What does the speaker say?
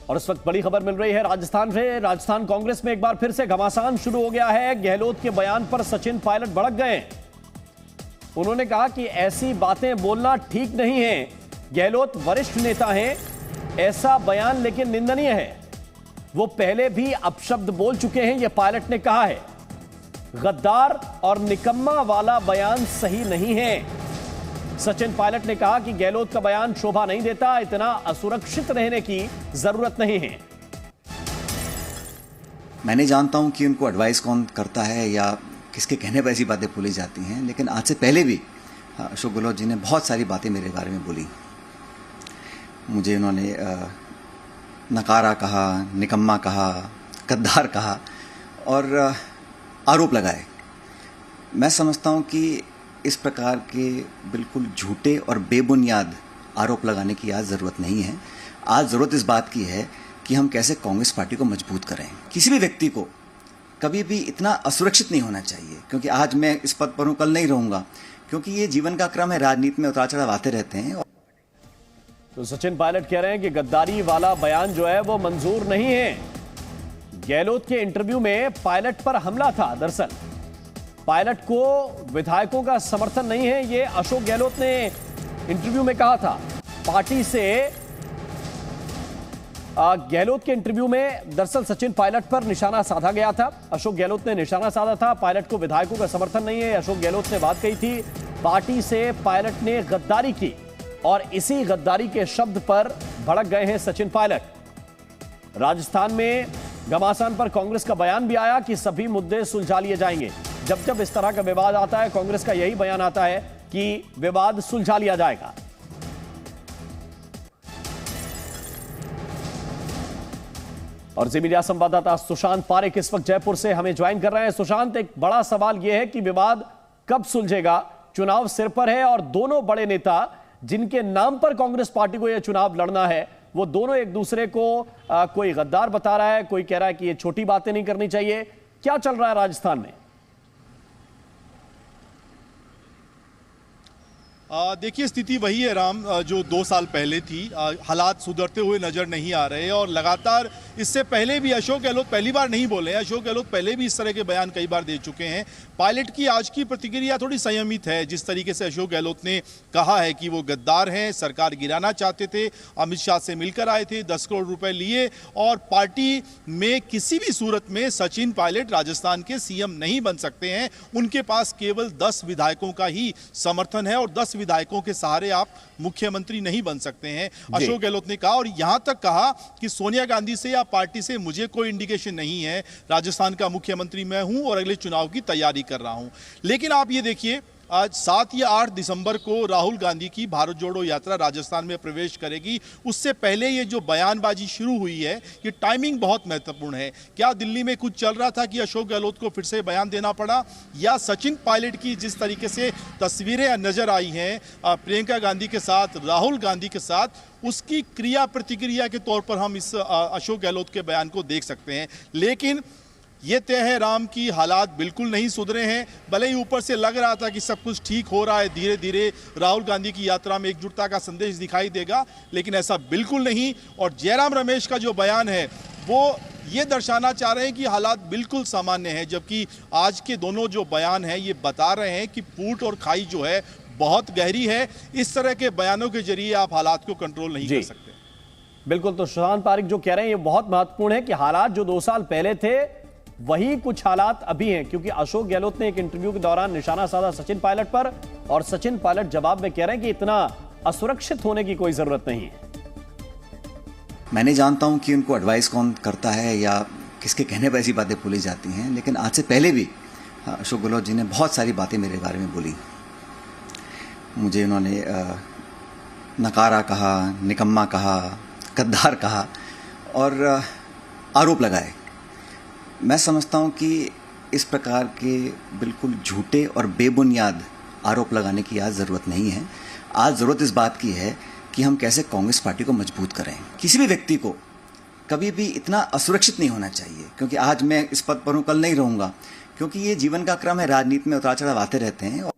और इस वक्त बड़ी खबर मिल रही है राजस्थान से। राजस्थान कांग्रेस में एक बार फिर से घमासान शुरू हो गया है। गहलोत के बयान पर सचिन पायलट भड़क गए। उन्होंने कहा कि ऐसी बातें बोलना ठीक नहीं है। गहलोत वरिष्ठ नेता हैं, ऐसा बयान लेकिन निंदनीय है। वो पहले भी अपशब्द बोल चुके हैं, यह पायलट ने कहा है। गद्दार और निकम्मा वाला बयान सही नहीं है। सचिन पायलट ने कहा कि गहलोत का बयान शोभा नहीं देता, इतना असुरक्षित रहने की जरूरत नहीं है। मैं नहीं जानता हूं कि उनको एडवाइस कौन करता है या किसके कहने पर ऐसी बातें बोली जाती हैं, लेकिन आज से पहले भी अशोक गहलोत जी ने बहुत सारी बातें मेरे बारे में बोली। मुझे उन्होंने नकारा कहा, निकम्मा कहा, गद्दार कहा और आरोप लगाए। मैं समझता हूं कि इस प्रकार के बिल्कुल झूठे और बेबुनियाद आरोप लगाने की आज ज़रूरत नहीं है। आज ज़रूरत इस बात की है कि हम कैसे कांग्रेस पार्टी को मजबूत करें। किसी भी व्यक्ति को कभी भी इतना असुरक्षित नहीं होना चाहिए, क्योंकि आज मैं इस पद पर हूं, कल नहीं रहूंगा, क्योंकि ये जीवन का क्रम है। राजनीति में उतार चढ़ाव आते रहते हैं। तो सचिन पायलट कह रहे हैं कि गद्दारी वाला बयान जो है वो मंजूर नहीं है। गहलोत के इंटरव्यू में पायलट पर हमला था। दरअसल पायलट को विधायकों का समर्थन नहीं है, ये अशोक गहलोत ने इंटरव्यू में कहा था। पार्टी से गहलोत के इंटरव्यू में दरअसल सचिन पायलट पर निशाना साधा गया था। अशोक गहलोत ने निशाना साधा था। पायलट को विधायकों का समर्थन नहीं है, अशोक गहलोत ने बात कही थी। पार्टी से पायलट ने गद्दारी की और इसी गद्दारी के शब्द पर भड़क गए हैं सचिन पायलट। राजस्थान में घमासान पर कांग्रेस का बयान भी आया कि सभी मुद्दे सुलझा लिए जाएंगे। जब जब इस तरह का विवाद आता है, कांग्रेस का यही बयान आता है कि विवाद सुलझा लिया जाएगा। और जी मीडिया संवाददाता सुशांत पारेख इस वक्त जयपुर से हमें ज्वाइन कर रहे हैं। सुशांत, एक बड़ा सवाल यह है कि विवाद कब सुलझेगा? चुनाव सिर पर है और दोनों बड़े नेता जिनके नाम पर कांग्रेस पार्टी को यह चुनाव लड़ना है, वो दोनों एक दूसरे को कोई गद्दार बता रहा है, कोई कह रहा है कि ये छोटी बातें नहीं करनी चाहिए। क्या चल रहा है राजस्थान में? देखिए, स्थिति वही है राम जो 2 साल पहले थी। हालात सुधरते हुए नजर नहीं आ रहे और लगातार इससे पहले भी अशोक गहलोत पहली बार नहीं बोले हैं। अशोक गहलोत पहले भी इस तरह के बयान कई बार दे चुके हैं। पायलट की आज की प्रतिक्रिया थोड़ी संयमित है। जिस तरीके से अशोक गहलोत ने कहा है कि वो गद्दार हैं, सरकार गिराना चाहते थे, अमित शाह से मिलकर आए थे, 10 करोड़ रुपए लिए और पार्टी में किसी भी सूरत में सचिन पायलट राजस्थान के सीएम नहीं बन सकते हैं। उनके पास केवल 10 विधायकों का ही समर्थन है और 10 विधायकों के सहारे आप मुख्यमंत्री नहीं बन सकते हैं, अशोक गहलोत ने कहा। और यहां तक कहा कि सोनिया गांधी से या पार्टी से मुझे कोई इंडिकेशन नहीं है, राजस्थान का मुख्यमंत्री मैं हूं और अगले चुनाव की तैयारी कर रहा हूं। लेकिन आप ये देखिए, आज 7 या 8 दिसंबर को राहुल गांधी की भारत जोड़ो यात्रा राजस्थान में प्रवेश करेगी। उससे पहले ये जो बयानबाजी शुरू हुई है, ये टाइमिंग बहुत महत्वपूर्ण है। क्या दिल्ली में कुछ चल रहा था कि अशोक गहलोत को फिर से बयान देना पड़ा, या सचिन पायलट की जिस तरीके से तस्वीरें नजर आई हैं प्रियंका गांधी के साथ, राहुल गांधी के साथ, उसकी क्रिया प्रतिक्रिया के तौर पर हम इस अशोक गहलोत के बयान को देख सकते हैं। लेकिन ये तय है राम की हालात बिल्कुल नहीं सुधरे हैं। भले ही ऊपर से लग रहा था कि सब कुछ ठीक हो रहा है, धीरे धीरे राहुल गांधी की यात्रा में एकजुटता का संदेश दिखाई देगा, लेकिन ऐसा बिल्कुल नहीं। और जयराम रमेश का जो बयान है वो ये दर्शाना चाह रहे हैं कि हालात बिल्कुल सामान्य हैं, जबकि आज के दोनों जो बयान हैं ये बता रहे हैं कि फूट और खाई जो है बहुत गहरी है। इस तरह के बयानों के जरिए आप हालात को कंट्रोल नहीं कर सकते। बिल्कुल, तो सुशांत पारेख जो कह रहे हैं ये बहुत महत्वपूर्ण है कि हालात जो 2 साल पहले थे वही कुछ हालात अभी हैं, क्योंकि अशोक गहलोत ने एक इंटरव्यू के दौरान निशाना साधा सचिन पायलट पर और सचिन पायलट जवाब में कह रहे हैं कि इतना असुरक्षित होने की कोई जरूरत नहीं है। मैं नहीं जानता हूं कि उनको एडवाइस कौन करता है या किसके कहने पर ऐसी बातें बोली जाती हैं, लेकिन आज से पहले भी अशोक गहलोत जी ने बहुत सारी बातें मेरे बारे में बोली। मुझे उन्होंने नकारा कहा, निकम्मा कहा, गद्दार कहा और आरोप लगाए। मैं समझता हूं कि इस प्रकार के बिल्कुल झूठे और बेबुनियाद आरोप लगाने की आज ज़रूरत नहीं है। आज ज़रूरत इस बात की है कि हम कैसे कांग्रेस पार्टी को मजबूत करें। किसी भी व्यक्ति को कभी भी इतना असुरक्षित नहीं होना चाहिए, क्योंकि आज मैं इस पद पर हूं, कल नहीं रहूंगा, क्योंकि ये जीवन का क्रम है। राजनीति में उतार चढ़ाव आते रहते हैं।